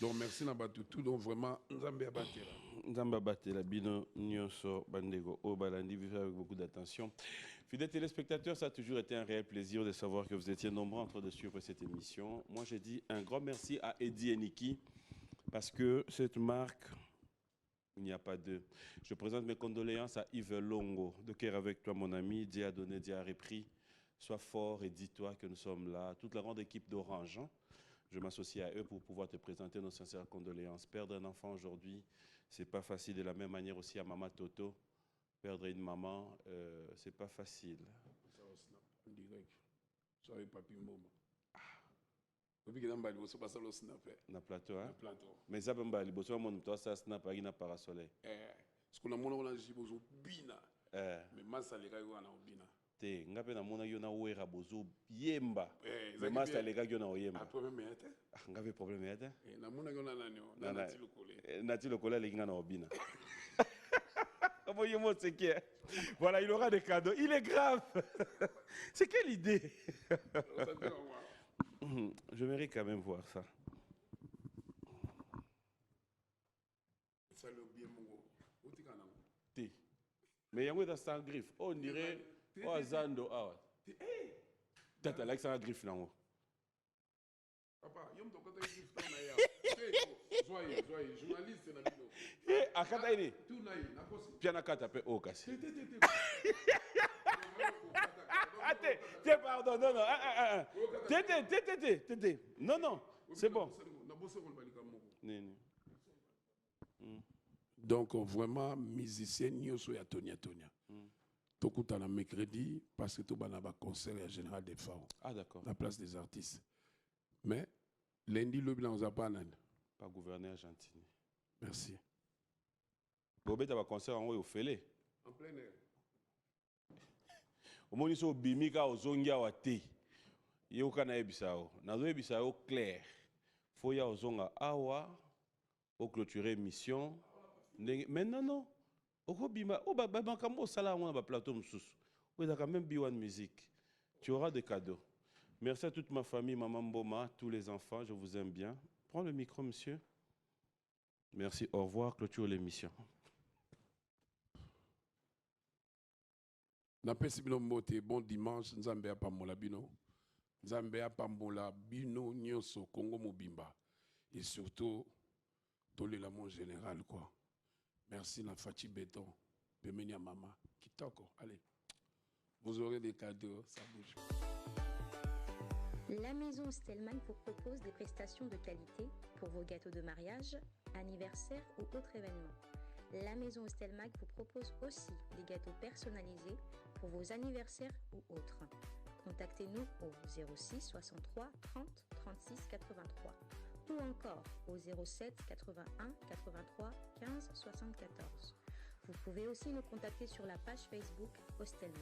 Donc merci na batutu, donc vraiment Nzambe abatela. Nzambe abatela bino nyonso bandego o balandi vivre avec beaucoup d'attention. Fidèles téléspectateurs, ça a toujours été un réel plaisir de savoir que vous étiez nombreux en train de suivre cette émission. Moi, j'ai dit un grand merci à Eddie et Niki parce que cette marque, il n'y a pas d'eux. Je présente mes condoléances à Yves Longo. De cœur avec toi, mon ami. Dieu a donné, Dieu a repris. Sois fort et dis-toi que nous sommes là. Toute la grande équipe d'Orange, hein? Je m'associe à eux pour pouvoir te présenter nos sincères condoléances. Perdre un enfant aujourd'hui, c'est pas facile. De la même manière aussi à Maman Toto. Perdre une maman, c'est pas facile. Ça au snap, en direct. Soyez papi Mboma. Depuis que Nambali, vous passez le snap. Na plateau, hein? Na plateau. Mais ça, Mbali, vous savez, mon toi, ça snap avec un parasoleil. Ce qu'on a mon on a dit, vous bina. Mais massa les gars, on a bina. Te, ngape na mona yo na wera bozo yemba. Mais master les gars yo na oyemba. A problème yete? Ngape problème yete? Na mona yo na nanyo, na nati lokole. Nati lokole les gars na obina. Comment yemo c'est qui? Voilà, il aura des cadeaux. Il est grave. C'est quelle idée? J'aimerais quand même voir ça. Ça le bien mongo. Otika na. Te. Mais yango est sans griffe. On dirait oh Zando ah. Tata like ça griffe là. Papa, yom to kota griffe na ya. Joyeux, journaliste na bino. Eh, akata ini. Tout na yi, na kosi. Piana kata pe o kasi. Te pardon, non, non. Te. Non, c'est bon. Donc vraiment, musicien, nous sommes à Tonia. Tout le temps mercredi, parce que tout le monde a un concert à Général des Pharaons. Ah d'accord. La place des artistes. Mais lundi, le bilan, on n'a pas Pas gouverneur Argentine. Merci. Bobé, tu as un concert en haut au Félé. En plein air. Au moins, ils bimika au zongia wa te. Yoka na ebisao. Nazo ebisao clair. Foya au zonga awa. Au clôturer mission. Mais non. Oko bima. Oh ba kamo sala on ba plateau msusu. Oui, d'accord, même B1 Musique. Tu auras des cadeaux. Merci à toute ma famille, Maman Mboma, tous les enfants, je vous aime bien. Prends le micro, monsieur. Merci, au revoir, clôture l'émission. Napesi bino mbote bon dimanche Nzambe apambola bino. Nzambe apambola bino nyonso Congo mobimba. Et surtout tolela mon général quoi. Merci na Fachi Béton. Pemeni à maman. Kitoko, allez. Vous aurez des cadeaux, ça bouge. La maison Stelman vous propose des prestations de qualité pour vos gâteaux de mariage, anniversaire ou autres événements. La maison Stelmag vous propose aussi des gâteaux personnalisés pour vos anniversaires ou autres. Contactez-nous au 06 63 30 36 83 ou encore au 07 81 83 15 74. Vous pouvez aussi nous contacter sur la page Facebook Hostelmag.